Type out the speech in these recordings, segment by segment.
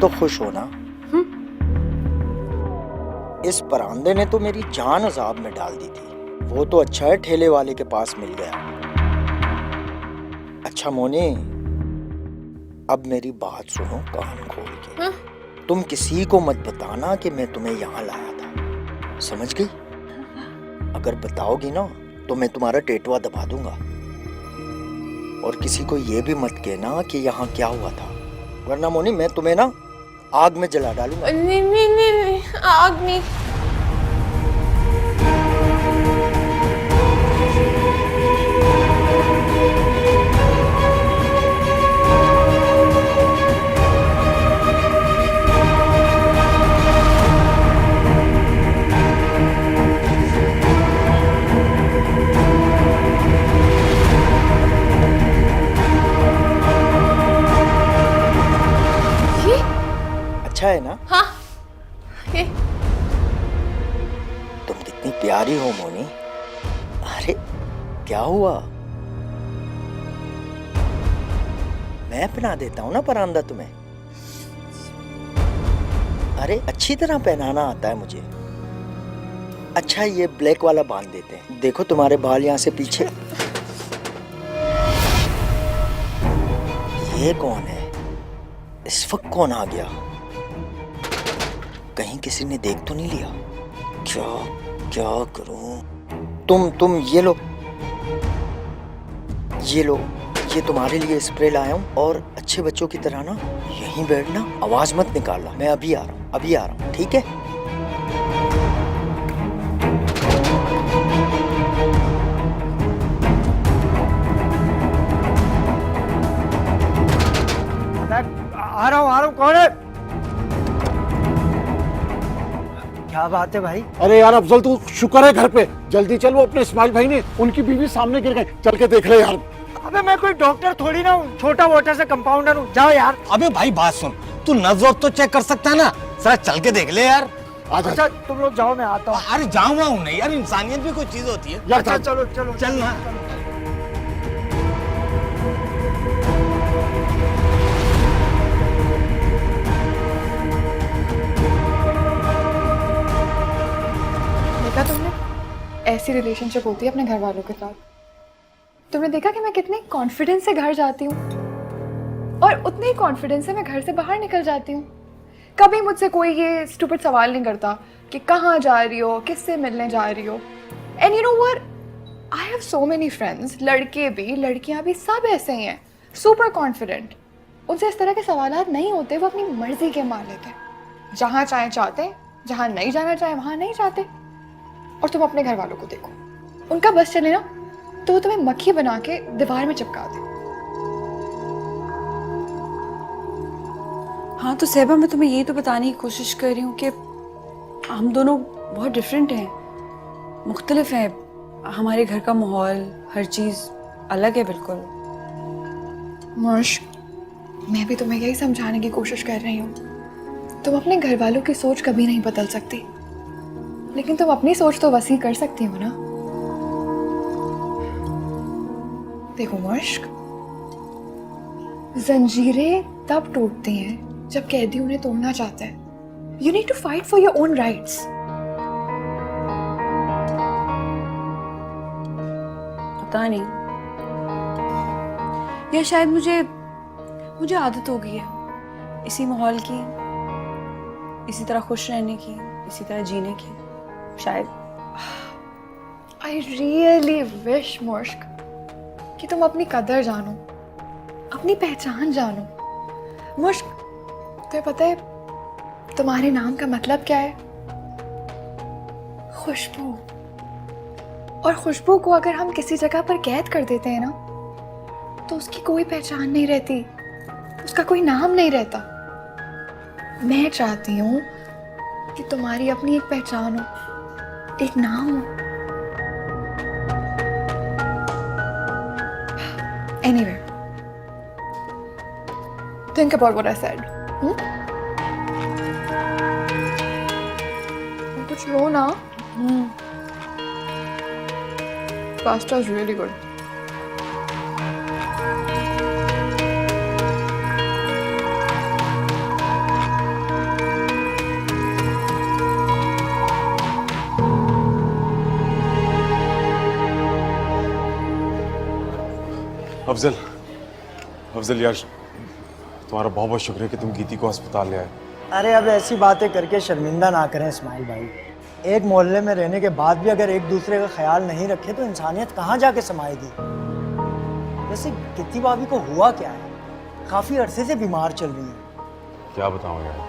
तो खुश हो ना? इस परांदे ने तो मेरी जान अजाब में डाल दी थी। वो तो अच्छा है ठेले वाले के पास मिल गया। अच्छा मोनी, अब मेरी बात सुनो कान खोल के। तुम किसी को मत बताना कि मैं तुम्हें यहाँ लाया था, समझ गई? अगर बताओगी ना तो मैं तुम्हारा टेटवा दबा दूंगा। और किसी को ये भी मत कहना कि यहाँ क्या हुआ था, वरना मोनी मैं तुम्हें ना आग में जला डालूंगा। नहीं नहीं नहीं, नहीं आग नहीं। अच्छा है ना? हाँ ये तुम कितनी प्यारी हो मोनी। अरे क्या हुआ? मैं पहना देता हूँ ना परांदा तुम्हें। अरे अच्छी तरह पहनाना आता है मुझे। अच्छा ये ब्लैक वाला बांध देते हैं। देखो तुम्हारे बाल यहाँ से पीछे। ये कौन है? इस वक्त कौन आ गया? कहीं किसी ने देख तो नहीं लिया? क्या क्या करूं? तुम ये लो, ये तुम्हारे लिए स्प्रे लाया हूं। और अच्छे बच्चों की तरह ना यहीं बैठना, आवाज मत निकालना। मैं अभी आ रहा हूं, ठीक है? आ रहा हूँ। कौन है? क्या बात है भाई? अरे यार अफजल, तू शुक्र है घर पे। जल्दी चल, वो अपने इस्माइल भाई ने, उनकी बीवी सामने गिर गई। चल के देख ले यार। अबे मैं कोई डॉक्टर थोड़ी ना हूँ, छोटा मोटा सा कंपाउंडर हूँ। जाओ यार। अबे भाई बात सुन, तू नब्ज तो चेक कर सकता है ना, जरा चल के देख ले यार। अच्छा तुम लोग जाओ, मैं आता हूँ। अरे जाऊंगा नहीं यार, इंसानियत भी कोई चीज होती है यार अच्छा चलो चलो चल ना। देखा तुमने, ऐसी रिलेशनशिप होती है अपने घर वालों के साथ। तुमने देखा कि मैं कितने कॉन्फिडेंस से घर जाती हूँ और उतने ही कॉन्फिडेंस से मैं घर से बाहर निकल जाती हूँ। कभी मुझसे कोई ये स्टूपिड सवाल नहीं करता कि कहाँ जा रही हो, किससे मिलने जा रही हो। And you know what, I have so many friends, लड़के भी लड़कियाँ भी सब ऐसे ही हैं, सुपर कॉन्फिडेंट। उनसे इस तरह के सवाल नहीं होते, वो अपनी मर्जी के मालिक हैं। जहाँ चाहे चाहते, जहाँ नहीं जाना चाहे वहाँ नहीं जाते। और तुम अपने घर वालों को देखो, उनका बस चले ना तो वो तुम्हें मक्खी बना के दीवार में चिपका दे। हाँ तो सहबा, मैं तुम्हें यही तो बताने की कोशिश कर रही हूँ कि हम दोनों बहुत डिफरेंट हैं, मुख्तलिफ हैं। हमारे घर का माहौल, हर चीज़ अलग है बिल्कुल। मर्श, मैं भी तुम्हें यही समझाने की कोशिश कर रही हूँ। तुम अपने घर वालों की सोच कभी नहीं बदल सकती, लेकिन तुम अपनी सोच तो वसी कर सकती हो ना। देखो मश्क, जंजीरें तब टूटती हैं जब कैदी उन्हें तोड़ना चाहता है। You need to fight for your own rights. पता नहीं, या शायद मुझे आदत हो गई है इसी माहौल की, इसी तरह खुश रहने की, इसी तरह जीने की, शायद। आई रियली विश मुश्क कि तुम अपनी कदर जानो, अपनी पहचान जानो। मुश्क, तुम्हें पता है तुम्हारे नाम का मतलब क्या है? खुशबू। और खुशबू को अगर हम किसी जगह पर कैद कर देते हैं ना, तो उसकी कोई पहचान नहीं रहती, उसका कोई नाम नहीं रहता। मैं चाहती हूँ कि तुम्हारी अपनी एक पहचान हो, एक नाम हो। Anyway, think about what I said. कुछ लो ना। Pasta is really good. Afzal Afzal यार तुम्हारा बहुत बहुत शुक्रिया कि तुम गीती को अस्पताल ले आए। अरे अब ऐसी बातें करके शर्मिंदा ना करें इस्माइल भाई। एक मोहल्ले में रहने के बाद भी अगर एक दूसरे का ख्याल नहीं रखे तो इंसानियत कहाँ जाके समाएगी। वैसे गित्ती भाभी को हुआ क्या है? काफी अरसे से बीमार चल रही है। क्या बताऊं यार,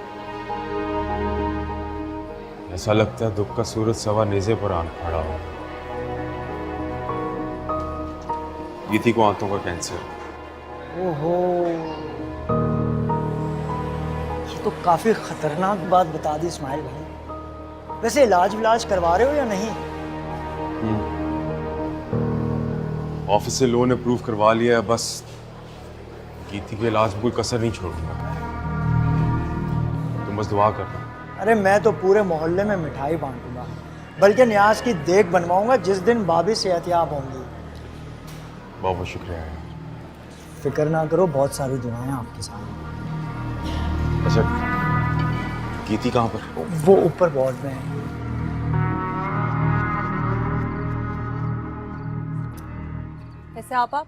ऐसा लगता है दुख का सूरज सवा नेज़े पर आन खड़ा हो। गीती को आंतों का कैंसर। ओहो, ये तो काफी खतरनाक बात बता दी इस्माइल भाई। वैसे इलाज करवा रहे हो या नहीं? ऑफिस से लोन अप्रूव करवा लिया है, बस गीती के इलाज में कोई कसर नहीं छोड़ूंगा। तुम बस दुआ करना। अरे मैं तो पूरे मोहल्ले में मिठाई बांटूंगा, बल्कि न्याज की देग बनवाऊंगा जिस दिन भाभी सेहतयाब होंगी। बहुत बहुत शुक्रिया यार। फिक्र ना करो, बहुत सारी दुआएं आपके साथ। अच्छा गीती कहाँ पर? वो ऊपर वार्ड में है। वैसे आप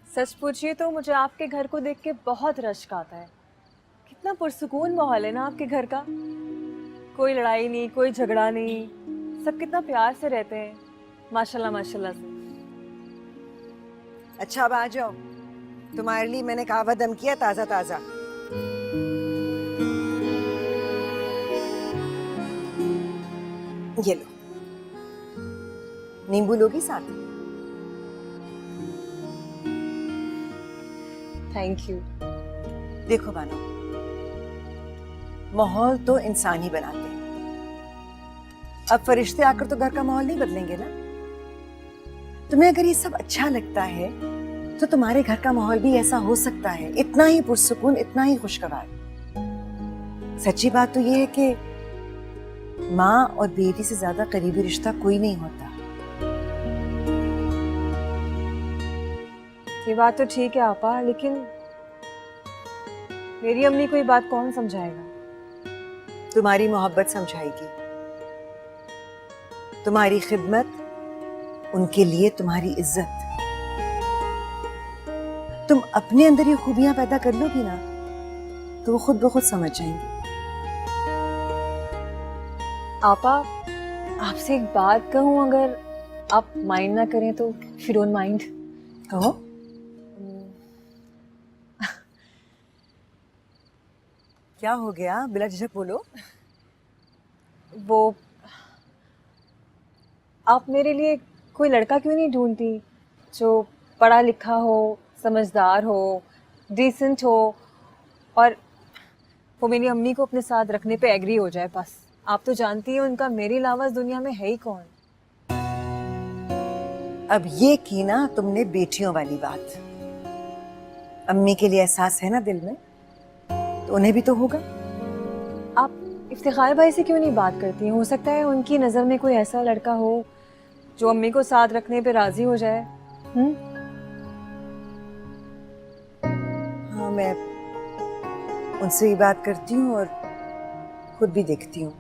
सच पूछिए तो मुझे आपके घर को देख के बहुत रश्क आता है। कितना पुरसुकून माहौल है ना आपके घर का। कोई लड़ाई नहीं, कोई झगड़ा नहीं, सब कितना प्यार से रहते हैं। माशाल्लाह माशाल्लाह से। अच्छा अब आ जाओ, तुम्हारे लिए मैंने कहवा दम किया ताजा ताजा। ये लो, नींबू लोगी साथ? Thank you. देखो बानो, माहौल तो इंसान ही बनाते हैं। अब फरिश्ते आकर तो घर का माहौल नहीं बदलेंगे ना। तुम्हें अगर ये सब अच्छा लगता है तो तुम्हारे घर का माहौल भी ऐसा हो सकता है, इतना ही पुरसुकून, इतना ही खुशगवार। सच्ची बात तो ये है कि माँ और बेटी से ज्यादा करीबी रिश्ता कोई नहीं होता। ये बात तो ठीक है आपा, लेकिन मेरी अम्मी को ये बात कौन समझाएगा? तुम्हारी मोहब्बत समझाएगी, तुम्हारी खिदमत, उनके लिए तुम्हारी इज्जत। तुम अपने अंदर ये खूबियां पैदा कर लोगी ना तो वो खुद ब खुद समझ जाएंगी। आपा आपसे एक बात कहूँ, अगर आप माइंड ना करें तो, इफ यू डोंट माइंड। कहो। क्या हो गया, बिला झिझक बोलो। वो आप मेरे लिए कोई लड़का क्यों नहीं ढूंढती जो पढ़ा लिखा हो, समझदार हो, डिसेंट हो, और वो मेरी अम्मी को अपने साथ रखने पे एग्री हो जाए बस। आप तो जानती हैं उनका मेरे अलावा इस दुनिया में है ही कौन। अब ये की ना तुमने बेटियों वाली बात। अम्मी के लिए एहसास है ना दिल में, तो उन्हें भी तो होगा। आप इफ्तिखार भाई से क्यों नहीं बात करती हैं? हो सकता है उनकी नज़र में कोई ऐसा लड़का हो जो अम्मी को साथ रखने पे राजी हो जाए। हाँ, मैं उनसे भी बात करती हूँ और खुद भी देखती हूँ।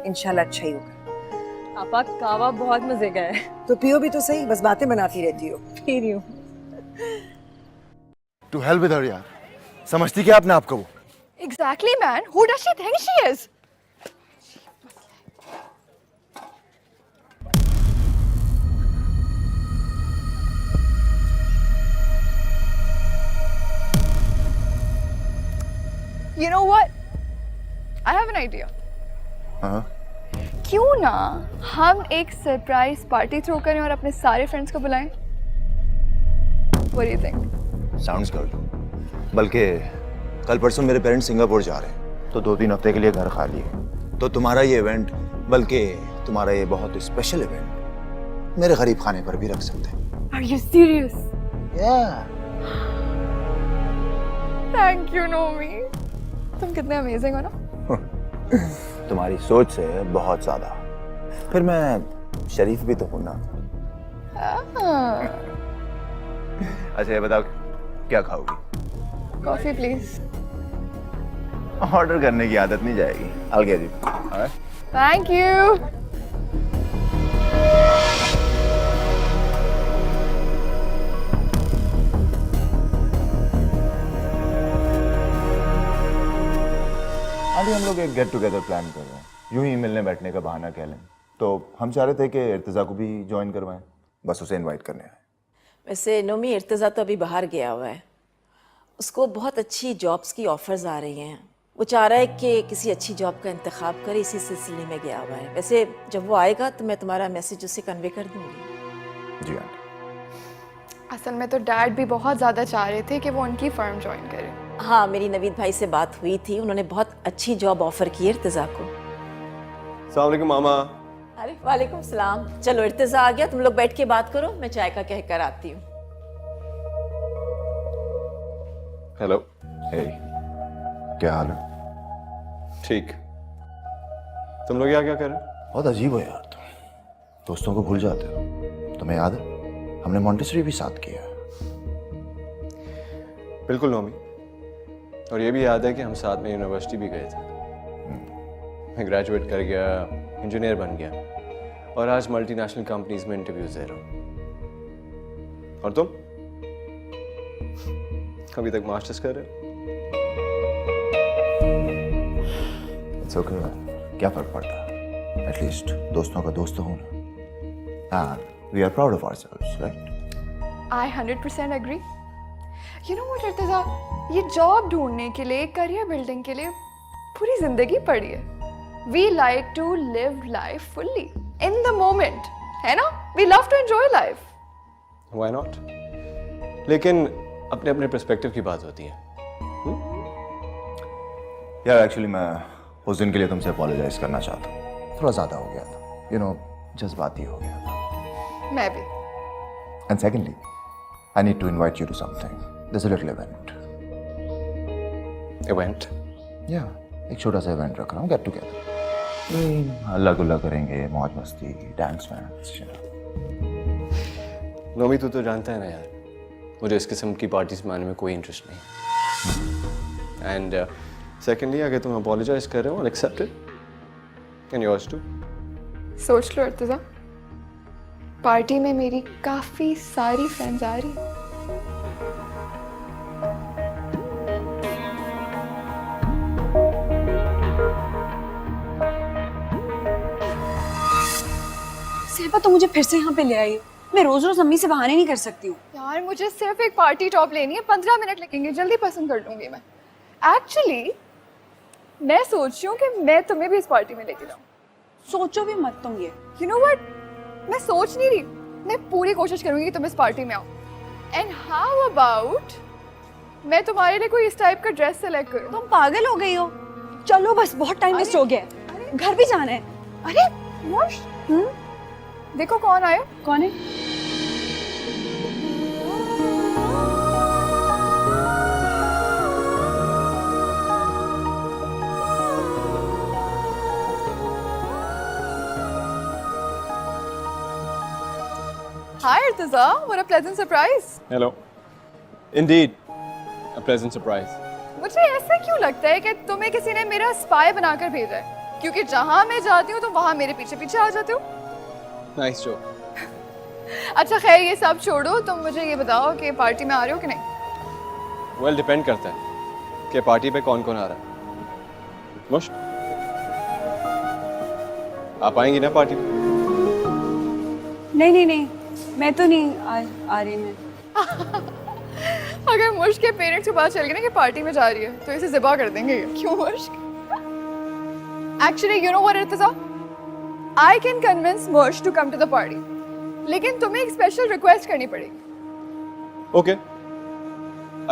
इंशाल्लाह अच्छा ही होगा। आपा कावा बहुत मजे का है। तो पियो भी तो सही, बस बातें बनाती रहती हो। पी रही हूँ। टू हेल्प विद हर यार, समझती क्या आपने आपको? वो Exactly, man. Who does she think she is? You know what? I have an idea. हाँ। क्यों ना हम एक सरप्राइज पार्टी थ्रो करें और अपने सारे फ्रेंड्स को बुलाएं? What do you think? Sounds good. बल्कि कल परसों मेरे पेरेंट्स सिंगापुर जा रहे हैं, तो 2-3 हफ्ते के लिए घर खाली है। तो तुम्हारा ये इवेंट, बल्कि तुम्हारा ये बहुत स्पेशल इवेंट मेरे गरीब खाने पर भी रख सकते हैं। Are you serious? Yeah. Thank you, Nomi. तुम कितने अमेजिंग हो ना। तुम्हारी सोच से बहुत ज्यादा। फिर मैं शरीफ भी तो हूं ना। अच्छा ये बताओ, क्या खाओगी? Coffee please. ऑर्डर करने की आदत नहीं जाएगी। I'll get you. All right? Thank you. लोग एक गेट टुगेदर प्लान कर रहे हैं, यूं ही मिलने बैठने का बहाना कह लें। तो हम चाह रहे थे कि इर्तिज़ा को भी ज्वाइन करवाएं, बस उसे इनवाइट करने आए। वैसे नोमी, इर्तिज़ा तो अभी बाहर गया हुआ है, उसको बहुत अच्छी जॉब्स की ऑफर्स आ रही हैं। वो चाह रहा है कि किसी अच्छी जॉब का इंतखाब करे, इसी सिलसिले में गया हुआ है। वैसे जब वो आएगा तो मैं तुम्हारा मैसेज उसे कन्वे कर दूंगी। जी आंटी। असल में तो डैड भी बहुत ज़्यादा चाह रहे थे कि वो उनकी फर्म ज्वाइन करे। हाँ, मेरी नवीद भाई से बात हुई थी, उन्होंने बहुत अच्छी जॉब ऑफर की है इर्तिज़ा को। अस्सलाम वालेकुम मामा। अरे वालेकुम सलाम। चलो इर्तिज़ा आ गया, तुम लोग बैठ के बात करो, मैं चाय का कह कर आती हूँ। हेलो। हे, क्या हाल है? ठीक। तुम लोग यहाँ क्या कर रहे हो? बहुत अजीब हो यार तुम, दोस्तों को भूल जाते हो। तुम्हें याद है हमने मॉन्टेसरी भी साथ किया। बिल्कुल नोमी, और ये भी याद है कि हम साथ में यूनिवर्सिटी भी गए थे। मैं ग्रेजुएट कर गया, इंजीनियर बन गया, और आज मल्टीनेशनल कंपनीज में इंटरव्यूज दे रहा हूँ। और तुम अभी तक मास्टर्स कर रहे हो? इट्स ओके, क्या फर्क पड़ता है, एटलीस्ट दोस्तों का दोस्त तो हूं ना। We are proud of ourselves, right? I 100% agree. You know what Irtiza, ये जॉब ढूंढने के लिए, करियर बिल्डिंग के लिए पूरी जिंदगी पड़ी है। We like to live life fully in the moment, है ना? We love to enjoy life. Why not? लेकिन अपने अपने पर्सपेक्टिव की बात होती है। यार एक्चुअली मैं उस दिन के लिए तुमसे अपोलोजाइज करना चाहता हूँ, थोड़ा ज़्यादा हो गया था, यू नो, जज्बाती हो गया था। मैं भी। And secondly, I need to invite you to something, this a little event. Event? या एक छोटा सा इवेंट रख रहा हूँ, गेट टुगेदर। हल्ला गुल्ला करेंगे, मौज मस्ती, डांस वांस। नोमी, तू तो जानता है ना यार, मुझे इस किस्म की पार्टीज में आने में कोई इंटरेस्ट नहीं। एंड सेकेंडली, अगर तुम अपोलोजाइज कर रहे हो, I'll accept it. And yours too. सोच लो इर्तिज़ा, पार्टी में मेरी काफी सारी फ्रेंड्स आ रही। सेबा तो मुझे फिर से यहाँ पे ले आई। मैं रोज रोज अम्मी से बहाने नहीं कर सकती हूँ। यार मुझे सिर्फ एक पार्टी टॉप लेनी है, 15 मिनट लगेंगे, जल्दी पसंद कर लूंगी मैं। एक्चुअली मैं सोच रही हूँ कि मैं तुम्हें भी इस पार्टी में लेके जाऊँ। सोचो भी मत तुम ये। यू नो व्हाट, मैं सोच नहीं रही, मैं पूरी कोशिश करूंगी कि तुम इस पार्टी में आओ। एंड हाउ अबाउट मैं तुम्हारे लिए कोई इस टाइप का ड्रेस सेलेक्ट करूं? तुम पागल हो गई हो। चलो बस, बहुत टाइम वेस्ट हो गया है, घर भी जाना है। अरे मोश, देखो कौन आया। कौन है? Hi Irtiza, what a pleasant surprise. Hello. Indeed, a pleasant surprise. मुझे ऐसा क्यों लगता है कि तुम्हें किसी ने मेरा स्पाई बनाकर भेजा है, क्योंकि जहां मैं जाती हूँ तुम वहां मेरे पीछे पीछे आ जाते हो। Nice joke. अच्छा खैर ये सब छोड़ो, तुम मुझे ये बताओ कि पार्टी में आ रहे हो कि नहीं? Well, डिपेंड करता है कि पार्टी पे कौन कौन आ रहा है। मुश्क, आप आएंगी ना पार्टी में? नहीं नहीं नहीं, मैं तो नहीं आ रही। मैं अगर मुश्क के पेरेंट्स को पता चल गया ना कि पार्टी में जा रही है तो इसे ज़िबा कर देंगे। क्यों Mushk? Actually you know what Irtiza, I can convince Mushk to come to the party, लेकिन तुम्हें एक स्पेशल रिक्वेस्ट करनी पड़ेगी। ओके,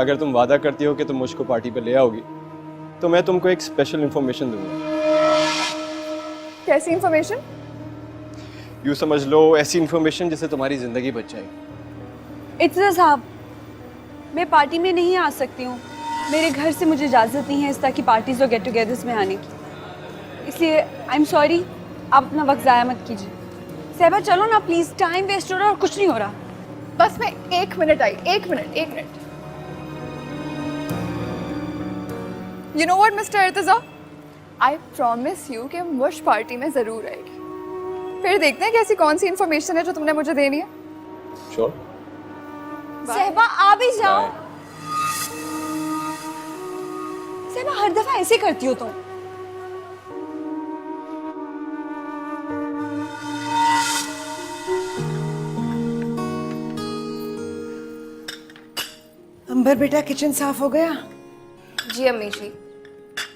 अगर तुम वादा करती हो कि तुम मुझको पार्टी पे ले आओगी तो मैं तुमको एक स्पेशल इंफॉर्मेशन दूंगा। कैसी इंफॉर्मेशन? यूँ समझ लो, ऐसी इंफॉर्मेशन जिससे तुम्हारी जिंदगी बच जाएगी। इर्तिजा साहब, मैं पार्टी में नहीं आ सकती हूँ। मेरे घर से मुझे इजाज़त नहीं है इस तरह की पार्टीज और गेट टुगेदर्स में आने की, इसलिए आई एम सॉरी, आप अपना वक्त ज़ाया मत कीजिए। सहबा चलो ना प्लीज़, टाइम वेस्ट हो रहा है और कुछ नहीं हो रहा। बस मैं 1 मिनट आई, 1 minute. You know what mister Irtiza, I promise you कि मुश्क पार्टी में ज़रूर आएगी। फिर देखते हैं कि ऐसी कौन सी इंफॉर्मेशन है जो तुमने मुझे देनी है। श्योर। सहबा आ भी जाओ। सहबा हर दफा ऐसे करती हो तुम। अंबर बेटा किचन साफ हो गया? जी अम्मी जी,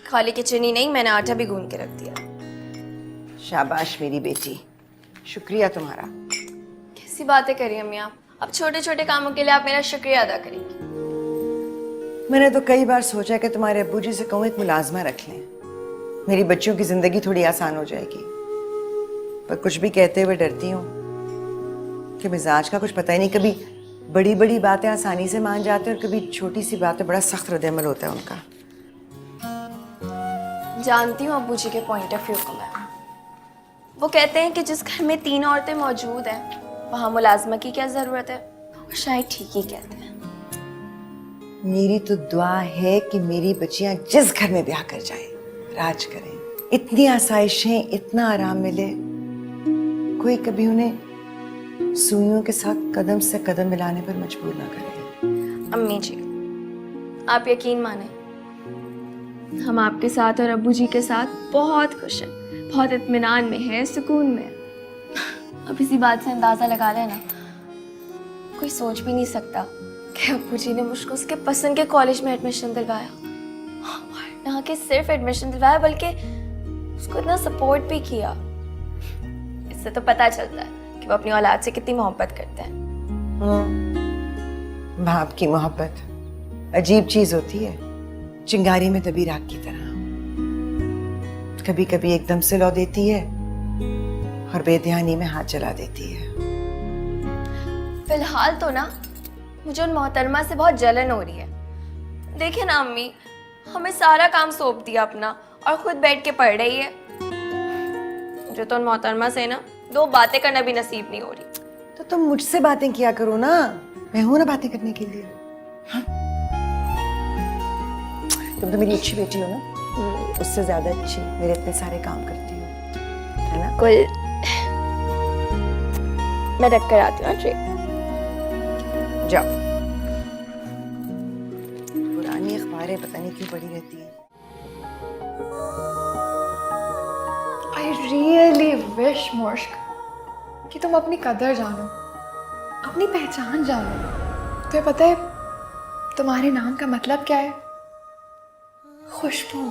खाली किचन ही नहीं, मैंने आटा भी गूंद के रख दिया। शाबाश मेरी बेटी, शुक्रिया तुम्हारा। कैसी बातें करी अम्मी आप? अब छोटे छोटे कामों के लिए आप मेरा शुक्रिया अदा करेंगी। मैंने तो कई बार सोचा कि तुम्हारे अब्बू जी से कहूँ एक मुलाजमा रख लें, मेरी बच्चियों की जिंदगी थोड़ी आसान हो जाएगी। पर कुछ भी कहते हुए डरती हूँ कि मिजाज का कुछ पता ही नहीं, कभी बड़ी बड़ी बातें आसानी से मान जाते हैं और कभी छोटी सी बातें बड़ा सख्त रद्द-ए-अमल होता है उनका। जानती हूँ अब्बू जी के पॉइंट ऑफ व्यू को मैं। वो कहते हैं कि जिस घर में 3 औरतें मौजूद हैं वहाँ मुलाजमा की क्या जरूरत है, और शायद ठीक ही कहते हैं। मेरी तो दुआ है कि मेरी बच्चियां जिस घर में ब्याह कर जाए राज करें, इतनी आसाइशें, इतना आराम मिले, कोई कभी उन्हें सुइयों के साथ कदम से कदम मिलाने पर मजबूर ना करे। अम्मी जी आप यकीन माने, हम आपके साथ और अब्बू जी के साथ बहुत खुश हैं, बहुत इत्मीनान में है, सुकून में है। अब इसी बात से अंदाजा लगा लेना, कोई सोच भी नहीं सकता कि अब्बू जी ने मुझको उसके पसंद के कॉलेज में एडमिशन दिलवाया। ना कि सिर्फ एडमिशन दिलवाया बल्कि उसको इतना सपोर्ट भी किया। इससे तो पता चलता है कि वो अपनी औलाद से कितनी मोहब्बत करते हैं। बाप की मोहब्बत अजीब चीज होती है, चिंगारी में दबी राख की तरह, कभी कभी एकदम से लौ देती है और बेध्यानी में हाथ जला देती है। फिलहाल तो ना मुझे उन मोहतरमा से बहुत जलन हो रही है। देखिए ना अम्मी, हमें सारा काम सौंप दिया अपना और खुद बैठ के पढ़ रही है। मुझे तो उन मोहतरमा से ना 2 बातें करना भी नसीब नहीं हो रही। तो तुम मुझसे बातें किया करो ना, मैं हूं ना बातें करने के लिए। हाँ? तुम तो मेरी अच्छी बेटी हो ना, उससे ज्यादा अच्छी, मेरे इतने सारे काम करती हो, है ना? कुल मैं रख कर आती हूँ ट्रे। जाओ, पुरानी अखबारें पता नहीं क्यों पड़ी रहती है। I really wish मुश्क कि तुम अपनी कदर जानो, अपनी पहचान जानो। तुम्हें पता है तुम्हारे नाम का मतलब क्या है? खुशबू।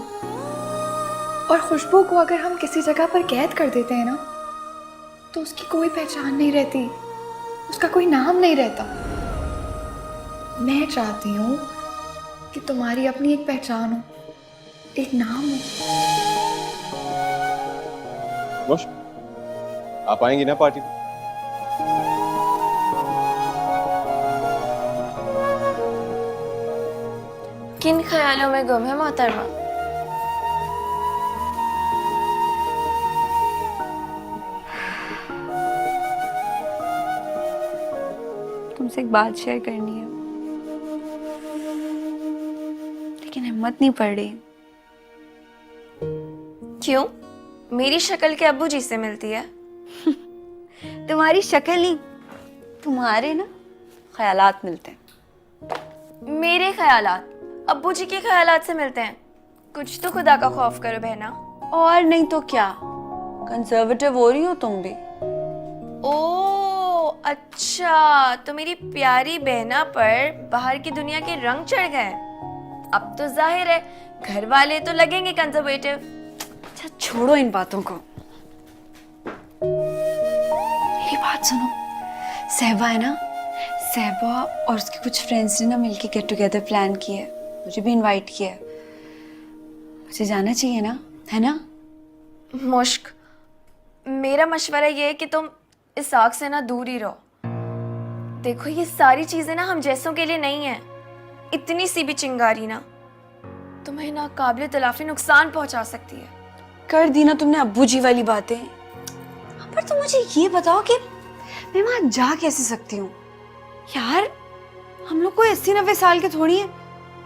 और खुशबू को अगर हम किसी जगह पर कैद कर देते हैं ना, तो उसकी कोई पहचान नहीं रहती, उसका कोई नाम नहीं रहता। मैं चाहती हूँ कि तुम्हारी अपनी एक पहचान हो, एक नाम हो। आप आएंगी ना पार्टी में? किन ख्यालों में गुम है मोहतरमा? तुमसे एक बात शेयर करनी है, लेकिन हिम्मत नहीं पड़ रही। क्यों? मेरी शक्ल के अब्बू जी से मिलती है? तुम्हारी शक्ल नहीं, तुम्हारे ना ख्यालात मिलते हैं। मेरे ख्यालात अब्बू जी के ख्यालात से मिलते हैं? कुछ तो खुदा का खौफ करो बहना। और नहीं तो क्या, कंजर्वेटिव हो रही हो तुम भी। ओ अच्छा, तो मेरी प्यारी बहना पर बाहर की दुनिया के रंग चढ़ गए। अब तो जाहिर है घर वाले तो लगेंगे कंजर्वेटिव। अच्छा छोड़ो इन बातों को, मेरी बात सुनो। सहबा है ना, सहबा और उसके कुछ फ्रेंड्स ने ना मिलके गेट टुगेदर प्लान किया है, मुझे भी इनवाइट किया है। मुझे जाना चाहिए ना, है ना? मुश्क, मेरा मशवरा ये है कि तुम इस आग से ना दूर ही रहो। देखो ये सारी चीजें ना हम जैसों के लिए नहीं है। इतनी सी भी चिंगारी ना तुम्हें ना काबिल तलाफी नुकसान पहुंचा सकती है। कर दी ना तुमने अब्बू जी वाली बातें। पर तुम मुझे ये बताओ कि मैं वहां जा कैसे सकती हूँ यार? हम लोग कोई 80-90 साल के थोड़ी हैं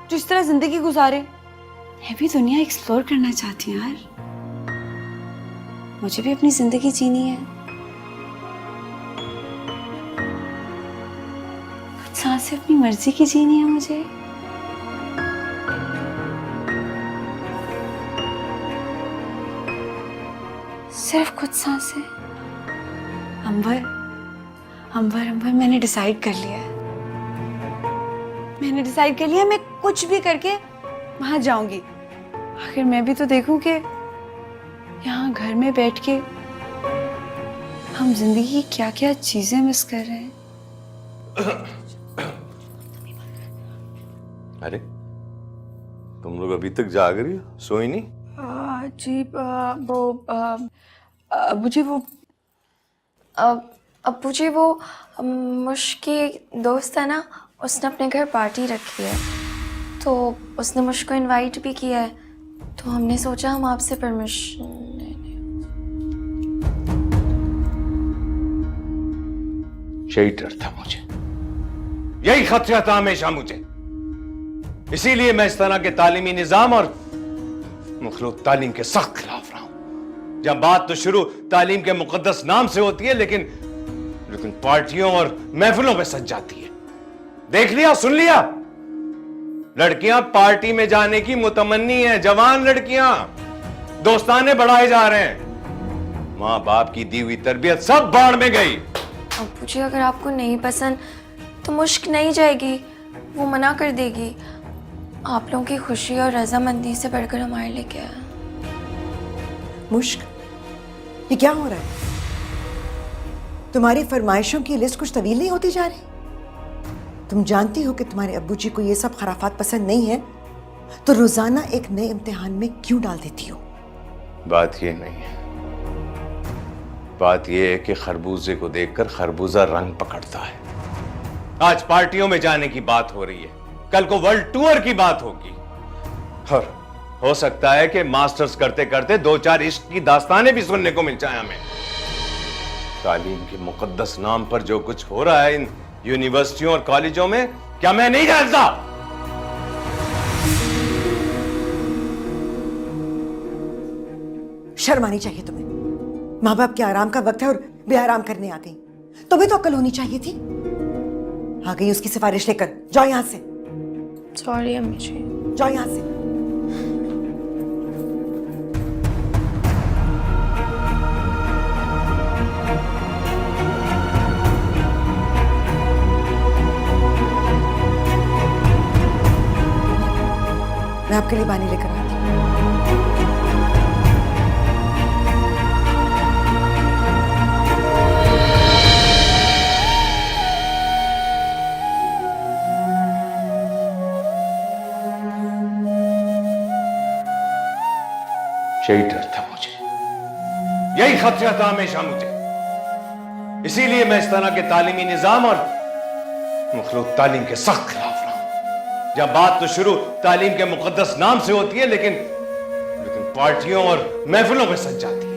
जो इस तरह जिंदगी गुजारे। मैं भी दुनिया एक्सप्लोर करना चाहती हूँ यार, मुझे भी अपनी जिंदगी जीनी है। कुछ सांसें अपनी मर्जी की जीनी है मुझे। सिर्फ कुछ सांसें। अंबर अंबर अंबर, मैंने डिसाइड कर लिया है, मैंने डिसाइड कर लिया, मैं कुछ भी करके वहां जाऊंगी। आखिर मैं भी तो देखूं कि यहाँ घर में बैठ के हम जिंदगी की क्या क्या चीजें मिस कर रहे हैं। अरे तुम लोग अभी तक जाग रही हो, सोई नहीं? जी वो अब्बू जी वो अब्बू जी वो मुश्की दोस्त है ना, उसने अपने घर पार्टी रखी है, तो उसने मुझको इनवाइट भी किया है, तो हमने सोचा हम आपसे परमिशन लेने। यही डर था मुझे, यही खतरा था हमेशा मुझे। इसीलिए मैं इस तरह के तालीमी निजाम और मखलूत तालीम के सख्त खिलाफ रहा हूं। जब बात तो शुरू तालीम के मुकद्दस नाम से होती है, लेकिन पार्टियों और महफिलों में सज जाती है। देख लिया, सुन लिया, लड़कियां पार्टी में जाने की मुतमन्नी है, जवान लड़कियां दोस्ताने बढ़ाए जा रहे हैं। माँ बाप की दी हुई तरबियत सब बाढ़ में गई। अब्बू जी अगर आपको नहीं पसंद तो मुश्क नहीं जाएगी, वो मना कर देगी। आप लोगों की खुशी और रजामंदी से बढ़कर हमारे लिए क्या है? मुश्क, ये क्या हो रहा है? तुम्हारी फरमाइशों की लिस्ट कुछ तवील नहीं होती जा रही? तुम जानती हो कि तुम्हारे अब्बू जी को ये सब खराफात पसंद नहीं है, तो रोजाना एक नए इम्तिहान में क्यों डाल देती हो? बात ये नहीं है, बात ये है कि खरबूजे को देखकर खरबूजा रंग पकड़ता है। आज पार्टियों में जाने की बात हो रही है, कल को वर्ल्ड टूर की बात होगी, और हो सकता है कि मास्टर्स करते करते 2-4 इश्क की दास्तानें भी सुनने को मिल जाए हमें। तालीम के मुकद्दस नाम पर जो कुछ हो रहा है इन यूनिवर्सिटियों और कॉलेजों में, क्या मैं नहीं जानता? शर्म आनी चाहिए तुम्हें। माँ बाप के आराम का वक्त है और बेआराम करने आ गई। तुम्हें तो अक्ल होनी चाहिए थी। आ गई उसकी सिफारिश लेकर, जाओ यहां से। सॉरी अम्मी जी। जाओ यहां से। मैं आपके लिए पानी लेकर आती हूँ। यही डर था मुझे, यही खतरा था हमेशा मुझे। इसीलिए मैं इस तरह के तालीमी निजाम और मखलूत तालीम के सख्त खिलाफ रहा हूं। जब बात तो शुरू तालीम के मुकद्दस नाम से होती है, लेकिन पार्टियों और महफिलों में सज जाती है।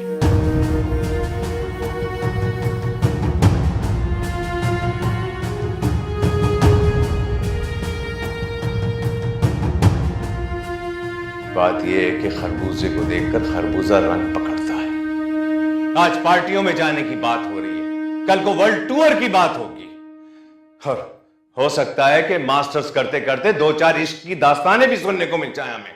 बात यह है कि खरबूजे को देखकर खरबूजा रंग पकड़ता है। आज पार्टियों में जाने की बात हो रही है, कल को वर्ल्ड टूर की बात होगी, और हो सकता है कि मास्टर्स करते करते 2-4 इश्क की दास्तानें भी सुनने को मिल जाए हमें।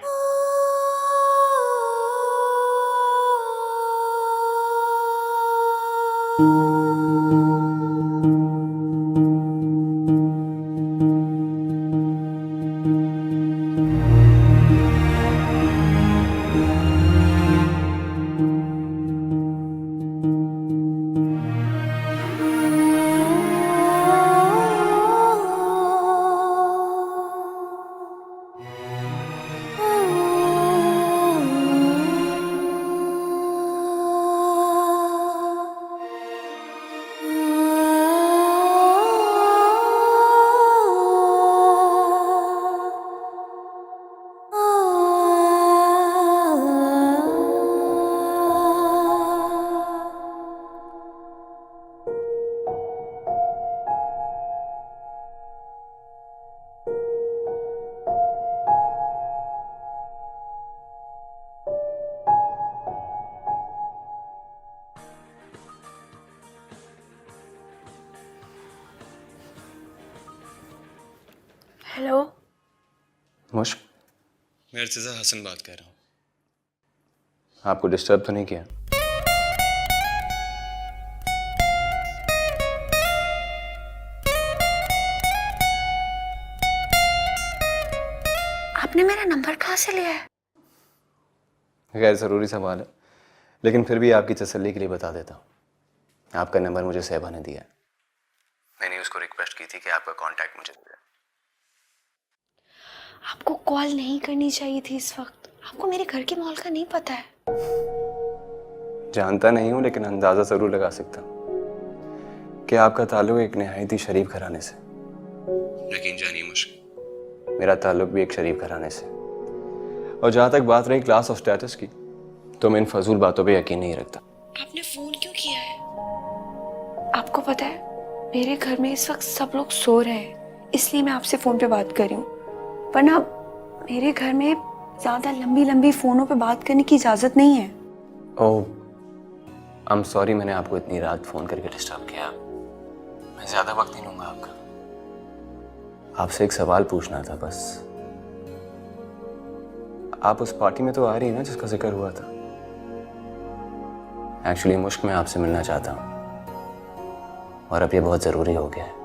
हेलो मुश्क, मैं इर्तिज़ा हसन बात कर रहा हूँ। आपको डिस्टर्ब तो नहीं किया? आपने मेरा नंबर कहाँ से लिया है? गैर ज़रूरी सवाल है, लेकिन फिर भी आपकी तसल्ली के लिए बता देता हूँ। आपका नंबर मुझे सहबा ने दिया है। मैंने उसको रिक्वेस्ट की थी कि आपका कांटेक्ट मुझे दे। आपको कॉल नहीं करनी चाहिए थी इस वक्त। आपको मेरे घर के माहौल का नहीं पता है। जानता नहीं हूँ, लेकिन अंदाज़ा ज़रूर लगा सकता हूँ कि आपका ताल्लुक एक नहायती शरीफ घराने से। यकीन जानिए मुश्किल, मेरा ताल्लुक भी एक शरीफ घराने से। और जहाँ तक बात रही क्लास और स्टेटस की, तो मैं इन फजूल बातों पे यकीन नहीं रखता। आपने फोन क्यों किया है? आपको पता है मेरे घर में इस वक्त सब लोग सो रहे हैं, इसलिए मैं आपसे फोन पे बात कर रही हूँ। वरना मेरे घर में ज्यादा लंबी लंबी फोनों पे बात करने की इजाजत नहीं है। ओह, आई एम सॉरी, मैंने आपको इतनी रात फोन करके डिस्टर्ब किया। मैं ज्यादा वक्त नहीं लूंगा आपका। आपसे एक सवाल पूछना था बस। आप उस पार्टी में तो आ रही हैं ना जिसका जिक्र हुआ था? एक्चुअली मुश्क में आपसे मिलना चाहता हूँ, और अब ये बहुत जरूरी हो गया है।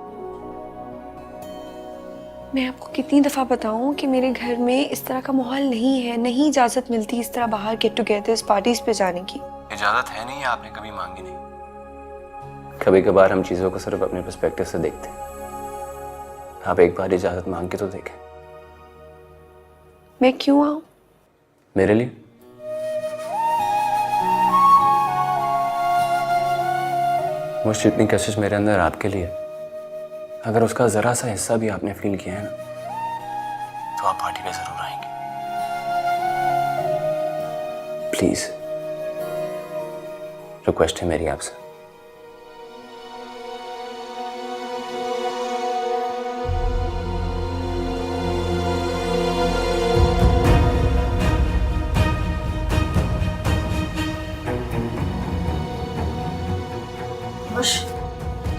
मैं आपको कितनी दफा बताऊं कि मेरे घर में इस तरह का माहौल नहीं है, नहीं इजाजत मिलती इस तरह बाहर गेट टुगेदर्स पार्टीज पे जाने की। इजाजत है नहीं, आपने कभी मांगी नहीं। कभी कभार हम चीजों को सिर्फ अपने पर्सपेक्टिव से देखते हैं। आप एक बार इजाजत मांग के तो देखें। मैं क्यों आऊं? मेरे लिए? मुझ जितनी कशिश मेरे अंदर आपके लिए, अगर उसका जरा सा हिस्सा भी आपने फील किया है ना, तो आप पार्टी पे जरूर आएंगे। प्लीज, रिक्वेस्ट है मेरी आपसे।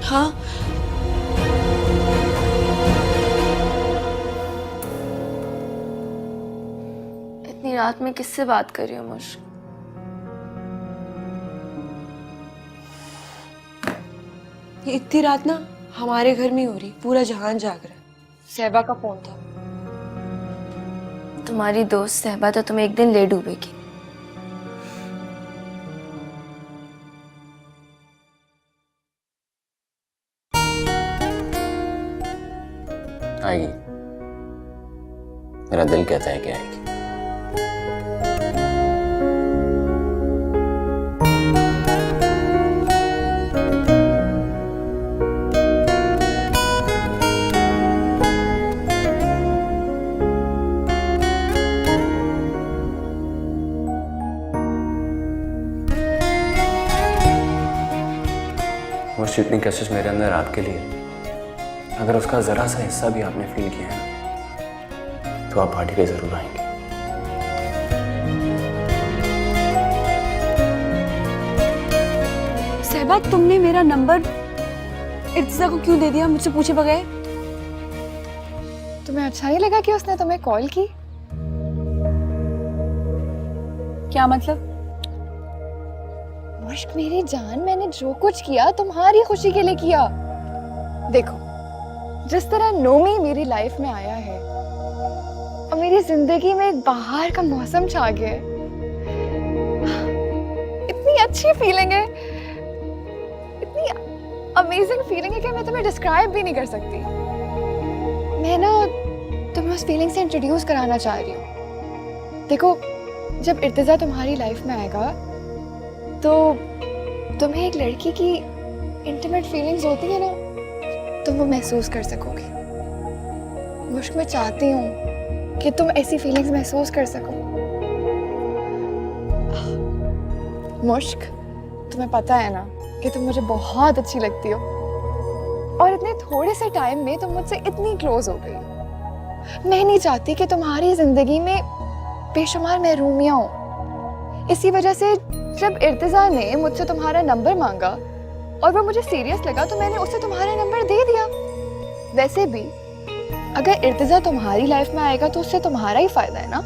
हाँ, इतनी रात में किससे बात कर रही हूँ मुश्क? ये इतनी रात ना हमारे घर में हो रही, पूरा जहान जाग रहा है। सहबा का फोन था। तुम्हारी दोस्त सहबा तो तुम्हें एक दिन ले डूबेगी। आएगी, मेरा दिल कहता है कि आएगी। वो जितनी कशिश मेरे अंदर आपके लिए, अगर उसका जरा सा हिस्सा भी आपने फील किया है ना, तो आप पार्टी पे जरूर आएंगे। सहबा, तुमने मेरा नंबर इर्तिजा को क्यों दे दिया मुझसे पूछे बगैर? तुम्हें अच्छा नहीं लगा कि उसने तुम्हें कॉल की? क्या मतलब? मुश्क मेरी जान, मैंने जो कुछ किया तुम्हारी खुशी के लिए किया। देखो, जिस तरह नोमी मेरी लाइफ में आया है और मेरी जिंदगी में एक बाहर का मौसम छा गया है, इतनी अच्छी फीलिंग है, इतनी अमेजिंग फीलिंग है कि मैं तुम्हें डिस्क्राइब भी नहीं कर सकती। मैं ना तुम्हें उस फीलिंग से इंट्रोड्यूस कराना चाह रही हूँ। देखो, जब इर्तिजा तुम्हारी लाइफ में आएगा तो तुम्हें एक लड़की की इंटीमेट फीलिंग्स होती है ना, तुम वो महसूस कर सकोगे। मुश्क मैं चाहती हूँ कि तुम ऐसी फीलिंग्स महसूस कर सको। मुश्क, तुम्हें पता है ना कि तुम मुझे बहुत अच्छी लगती हो, और इतने थोड़े से टाइम में तुम मुझसे इतनी क्लोज हो गई। मैं नहीं चाहती कि तुम्हारी जिंदगी में बेशुमार महरूमियां हो। इसी वजह से जब इर्तिजा ने मुझसे तुम्हारा नंबर मांगा और वो मुझे सीरियस लगा, तो मैंने उसे तुम्हारा नंबर दे दिया। वैसे भी अगर इर्तिजा तुम्हारी लाइफ में आएगा तो उससे तुम्हारा ही फायदा है ना।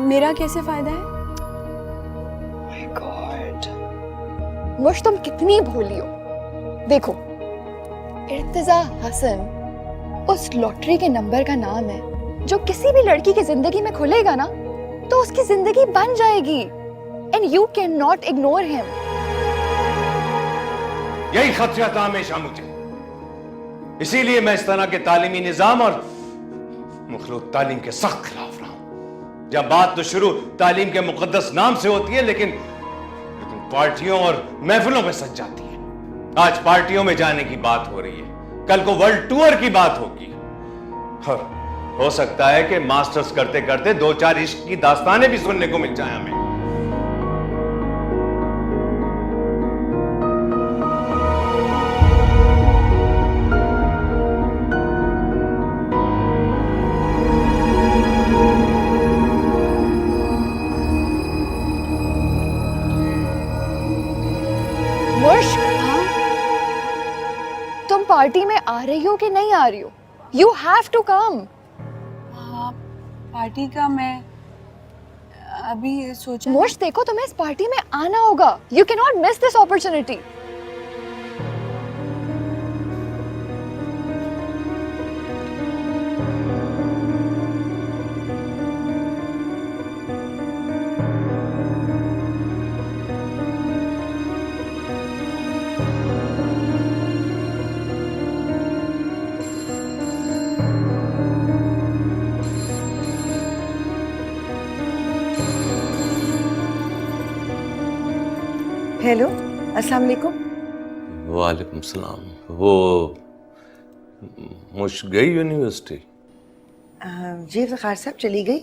मेरा कैसे फायदा है? My God, मुश तुम कितनी भोली हो। देखो, इर्तिजा हसन उस लॉटरी के नंबर का नाम है जो किसी भी लड़की की जिंदगी में खुलेगा ना तो उसकी जिंदगी बन जाएगी। And you can not ignore him. यही खतरा था हमेशा मुझे, इसीलिए मैं इस तरह के तालीमी निजाम और मखलूत तालीम के सख्त खिलाफ रहा हूं। जब बात तो शुरू तालीम के मुकद्दस नाम से होती है, लेकिन पार्टियों और महफिलों में सज जाती है। आज पार्टियों में जाने की बात हो रही है, कल को वर्ल्ड टूर की बात होगी, और हो सकता है कि मास्टर्स करते करते 2-4 इश्क की दास्तानें भी सुनने को मिल जाए हमें। तुम पार्टी में आ रही हो कि नहीं आ रही हो? You have to come. हाँ, पार्टी का मैं अभी सोचा। मोश, देखो तुम्हें इस पार्टी में आना होगा। You can not miss this opportunity. Hello, अस्सलाम वालेकुम। वालेकुम सलाम। वो मुश गई यूनिवर्सिटी? जी इफ्तिखार साहब चली गई।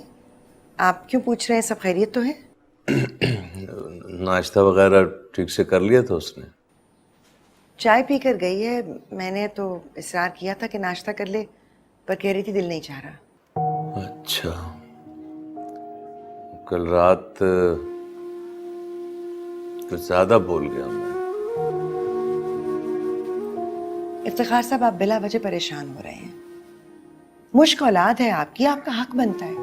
आप क्यों पूछ रहे हैं? सब खैरियत तो है? नाश्ता वगैरह ठीक से कर लिया था उसने? चाय पी कर गई है। मैंने तो इसरार किया था कि नाश्ता कर ले, पर कह रही थी दिल नहीं चाह रहा। अच्छा, कल रात कुछ ज्यादा बोल गया मैं। इफ्तिखार साहब, आप बिला वजह परेशान हो रहे हैं। मुश्क औलाद है आपकी, आपका हक बनता है।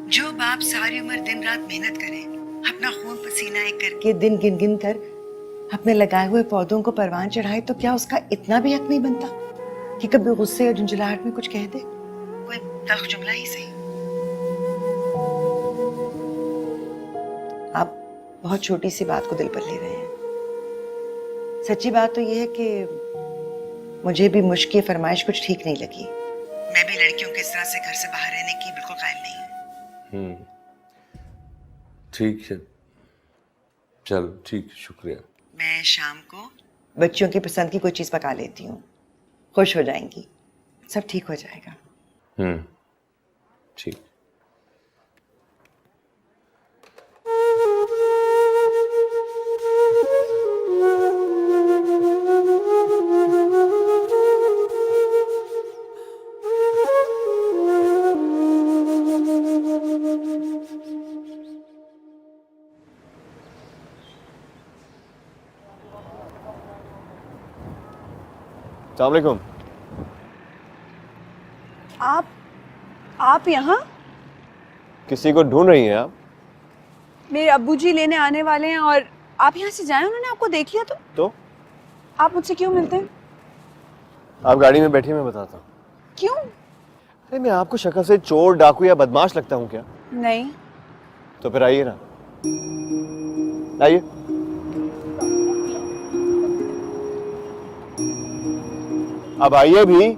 जो बाप सारी उम्र दिन रात मेहनत करे, अपना खून पसीना एक करके दिन गिन गिन कर अपने लगाए हुए पौधों को परवान चढ़ाए, तो क्या उसका इतना भी हक नहीं बनता कि कभी गुस्से या झुंझलाहट में कुछ कह दे? कोई तल्ख जुमला ही सही। आप बहुत छोटी सी बात को दिल पर ले रहे हैं। सच्ची बात तो ये है कि मुझे भी मुश्क की फरमाइश कुछ ठीक नहीं लगी। मैं भी लड़कियों के इस तरह से घर से बाहर रहने की बिल्कुल कायल नहीं हूँ। ठीक है, चल ठीक है, शुक्रिया। मैं शाम को बच्चियों की पसंद की कोई चीज पका लेती हूँ, खुश हो जाएंगी, सब ठीक हो जाएगा। ठीक। अस्सलाम वालेकुम। आप यहाँ? किसी को ढूंढ रही हैं आप? मेरे अब्बूजी लेने आने वाले हैं और आप यहाँ से जाएं, उन्होंने आपको देख लिया तो आप मुझसे क्यों मिलते हैं? आप गाड़ी में बैठिए, मैं बताता हूँ। क्यों? अरे मैं आपको शक्ल से चोर, डाकू या बदमाश लगता हूँ क्या? नहीं। तो फिर आइए ना, आइए। अब आइए भी।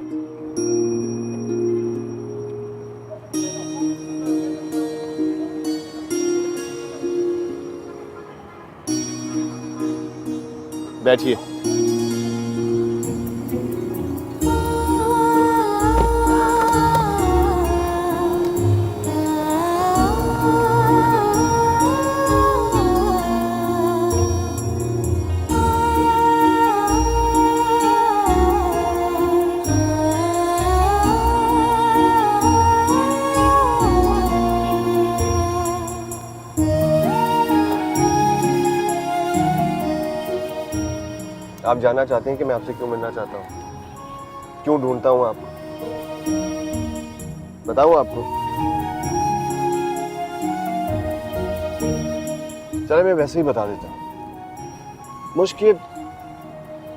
बैठिए। आप जानना चाहते हैं कि मैं आपसे क्यों मिलना चाहता हूँ, क्यों ढूंढता हूँ आपको? बताऊँ आपको? चलो मैं वैसे ही बता देता हूँ। मुश्किल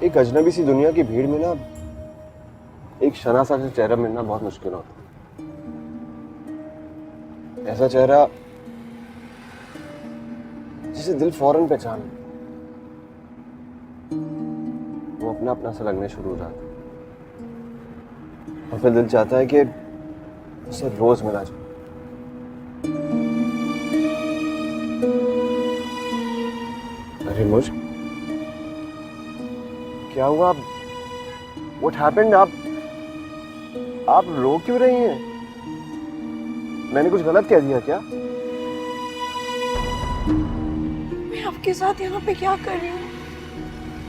एक अजनबी सी दुनिया की भीड़ में ना एक शनासा से चेहरा मिलना बहुत मुश्किल होता है। ऐसा चेहरा जिसे दिल फौरन पहचान ले, वो अपना अपना सा लगने शुरू हो जाता है और फिर दिल चाहता है कि उसे रोज मिला जाए। अरे मुझ क्या हुआ? What happened? आप रो क्यों रही हैं? मैंने कुछ गलत कह दिया क्या? मैं आपके साथ यहाँ पे क्या कर रही हूँ?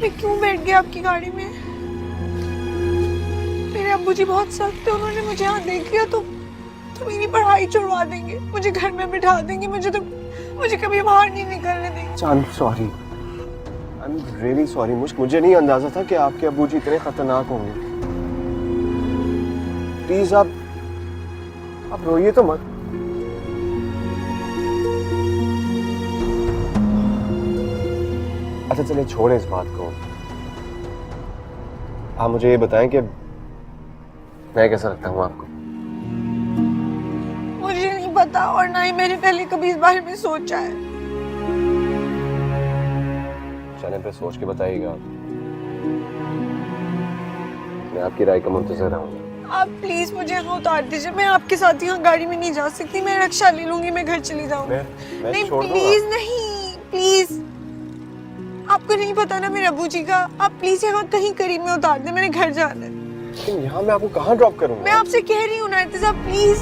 मैं क्यों बैठ गई आपकी गाड़ी में? मेरे अब्बू जी बहुत सख्त है, उन्होंने मुझे यहाँ देख लिया तो मेरी पढ़ाई छुड़वा देंगे, मुझे घर में बिठा देंगे, मुझे कभी बाहर नहीं निकलने देंगे। I'm sorry. I'm really sorry. मुझे नहीं अंदाजा था कि आपके अब्बू जी इतने खतरनाक होंगे। प्लीज आप रोइए तो मत। अच्छा चलिए छोड़े इस बात को। आप मुझे ये बताएं कि मैं कैसा लगता हूँ आपको? मुझे नहीं पता और ना ही मैंने पहले कभी इस बारे में सोचा है। चलें फिर सोच के बताइएगा। मैं आपकी राय का मुंतज़िर रहूँगा। आप प्लीज मुझे यहाँ उतार दीजिए, मैं आपके साथ यहाँ गाड़ी में नहीं जा सकती, मैं रिक्शा ले लूंगी, मैं घर चली जाऊंगी। नहीं छोड़ दूंगा। प्लीज नहीं, प्लीज। आपको नहीं पता ना मेरे अबू जी का, आप प्लीज यहाँ कहीं करीब में उतार दे, मैंने घर जाना है। लेकिन यहाँ मैं आपको कहाँ ड्रॉप करूँगा? मैं आपसे कह रही हूँ ना इर्तिजा, प्लीज।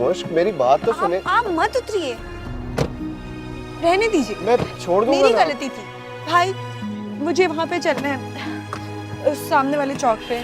मुश्क मेरी बात तो सुने। आप मत उतरिए, रहने दीजिए। मैं छोड़ दूंगा मेरी ना। गलती थी भाई, मुझे वहाँ पे चलना है, उस सामने वाले चौक पे।